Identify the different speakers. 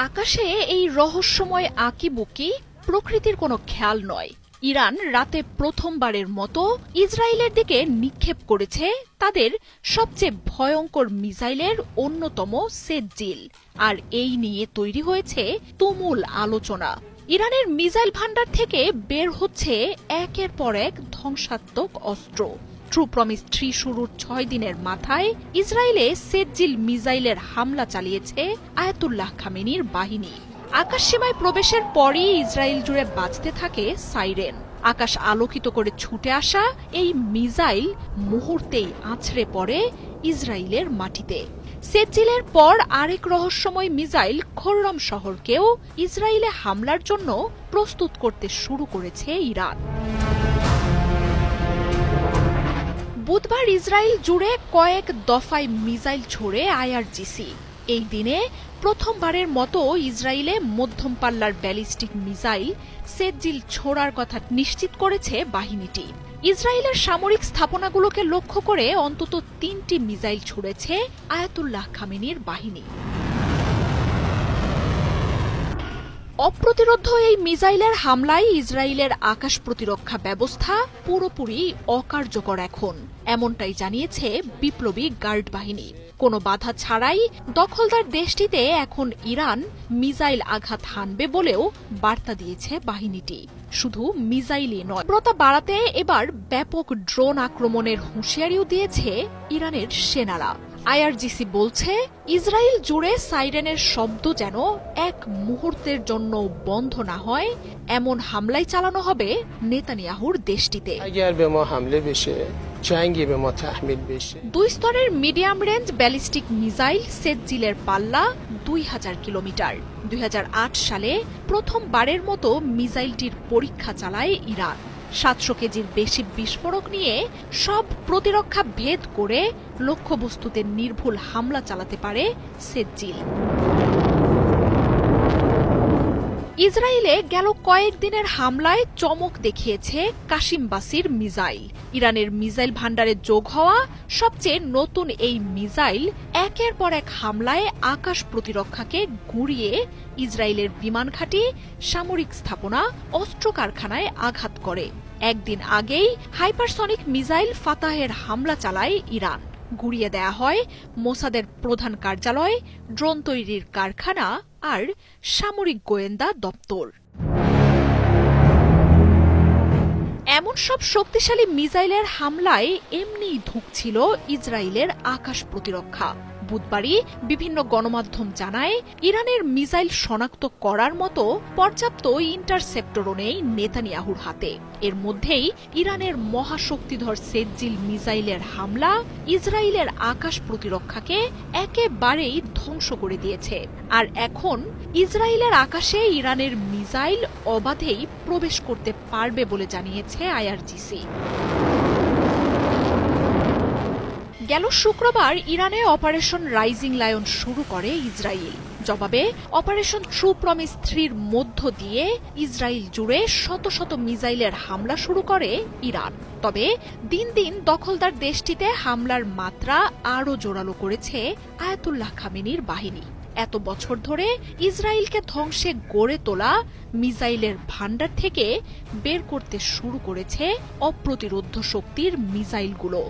Speaker 1: আকাশে এই রহস্যময় আঁকিবুকি প্রকৃতির কোনো খেয়াল নয়। ইরান রাতে প্রথমবারের মতো ইসরায়েলের দিকে নিক্ষেপ করেছে তাদের সবচেয়ে ভয়ঙ্কর মিসাইলের অন্যতম সেজ্জিল, আর এই নিয়ে তৈরি হয়েছে তুমুল আলোচনা। ইরানের মিসাইল ভান্ডার থেকে বের হচ্ছে একের পর এক ধ্বংসাত্মক অস্ত্র। ট্রু প্রমিস 3 শুরুর 6 দিনের মাথায় ইসরায়েলে সেজ্জিল মিসাইলের হামলা চালিয়েছে আয়াতুল্লাহ খামেনির বাহিনী। আকাশসীমায় প্রবেশের পরই ইসরায়েল জুড়ে বাজতে থাকে সাইরেন। আকাশ আলোকিত করে ছুটে আসা এই মিসাইল মুহূর্তেই আছড়ে পড়ে ইসরায়েলের মাটিতে। সেজ্জিলের পর আরেক রহস্যময় মিসাইল খোররম শহরকেও ইসরায়েলে হামলার জন্য প্রস্তুত করতে শুরু করেছে ইরান। বুধবার ইসরায়েল জুড়ে কয়েক দফায় মিসাইল ছোড়ে আইআরজিসি। এই দিনে প্রথমবারের মতো ইসরায়েলে মধ্যম পাল্লার ব্যালিস্টিক মিসাইল সেজ্জিল ছোড়ার কথা নিশ্চিত করেছে বাহিনীটি। ইসরায়েলের সামরিক স্থাপনাগুলোকে লক্ষ্য করে অন্তত 3টি মিসাইল ছুড়েছে আয়াতুল্লাহ খামেনির বাহিনী। অপ্রতিরোধ্য এই মিসাইলের হামলায় ইসরায়েলের আকাশ প্রতিরক্ষা ব্যবস্থা পুরোপুরি অকার্যকর এখন, এমনটাই জানিয়েছে বিপ্লবী গার্ড বাহিনী। কোনো বাধা ছাড়াই দখলদার দেশটিতে এখন ইরান মিসাইল আঘাত হানবে বলেও বার্তা দিয়েছে বাহিনীটি। শুধু মিসাইলই নয়, তীব্রতা বাড়াতে এবার ব্যাপক ড্রোন আক্রমণের হুঁশিয়ারিও দিয়েছে ইরানের সেনারা। আইআরজিসি বলছে ইসরায়েল জুড়ে সাইরেনের শব্দ যেন এক মুহূর্তের জন্য বন্ধ না হয়, এমন হামলাই চালানো হবে নেতানিয়াহুর দেশটিতে। 2 স্তরের মিডিয়াম রেঞ্জ ব্যালিস্টিক মিসাইল সেজ্জিলের পাল্লা 2000 কিলোমিটার। 2008 সালে প্রথমবারের মতো মিসাইলটির পরীক্ষা চালায় ইরান। 700 কেজির বেশি বিস্ফোরক নিয়ে সব প্রতিরক্ষা ভেদ করে লক্ষ্যবস্তুতে নির্ভুল হামলা চালাতে পারে সেজ্জিল। ইসরায়েলে গেল কয়েকদিনের হামলায় চমক দেখিয়েছে কাশিমবাসির মিসাইল। ইরানের মিসাইল ভান্ডারে যোগ হওয়া সবচেয়ে নতুন এই মিসাইল একের পর এক হামলায় আকাশ প্রতিরক্ষাকে গুঁড়িয়ে ইসরায়েলের বিমান ঘাঁটি, সামরিক স্থাপনা, অস্ত্র কারখানায় আঘাত করে। একদিন আগেই হাইপারসনিক মিসাইল ফাতাহের হামলা চালায় ইরান। গুঁড়িয়ে দেয়া হয় মোসাদের প্রধান কার্যালয়, ড্রোন তৈরির কারখানা আর সামরিক গোয়েন্দা দপ্তর। এমন সব শক্তিশালী মিসাইলের হামলায় এমনিই ধুঁকছিল ইসরায়েলের আকাশ প্রতিরক্ষা। বুধবারই বিভিন্ন গণমাধ্যম জানায় ইরানের মিসাইল শনাক্ত করার মতো পর্যাপ্ত ইন্টারসেপ্টরও নেই নেতানিয়াহুর হাতে। এর মধ্যেই ইরানের মহাশক্তিধর সেজ্জিল মিসাইলের হামলা ইসরায়েলের আকাশ প্রতিরক্ষাকে একেবারেই ধ্বংস করে দিয়েছে। আর এখন ইসরায়েলের আকাশে ইরানের মিসাইল অবাধেই প্রবেশ করতে পারবে বলে জানিয়েছে আইআরজিসি। গেল শুক্রবার ইরানে অপারেশন রাইজিং লায়ন শুরু করে ইসরায়েল। জবাবে অপারেশন ট্রু প্রমিস 3 মধ্য দিয়ে ইসরায়েল জুড়ে শত শত মিসাইলের হামলা শুরু করে ইরান। তবে দিন দিন দখলদার দেশটিতে হামলার মাত্রা আরও জোরালো করেছে আয়াতুল্লাহ খামেনির বাহিনী। এত বছর ধরে ইসরায়েলকে ধ্বংসে গড়ে তোলা মিসাইলের ভান্ডার থেকে বের করতে শুরু করেছে অপ্রতিরোধ্য শক্তির মিসাইলগুলো।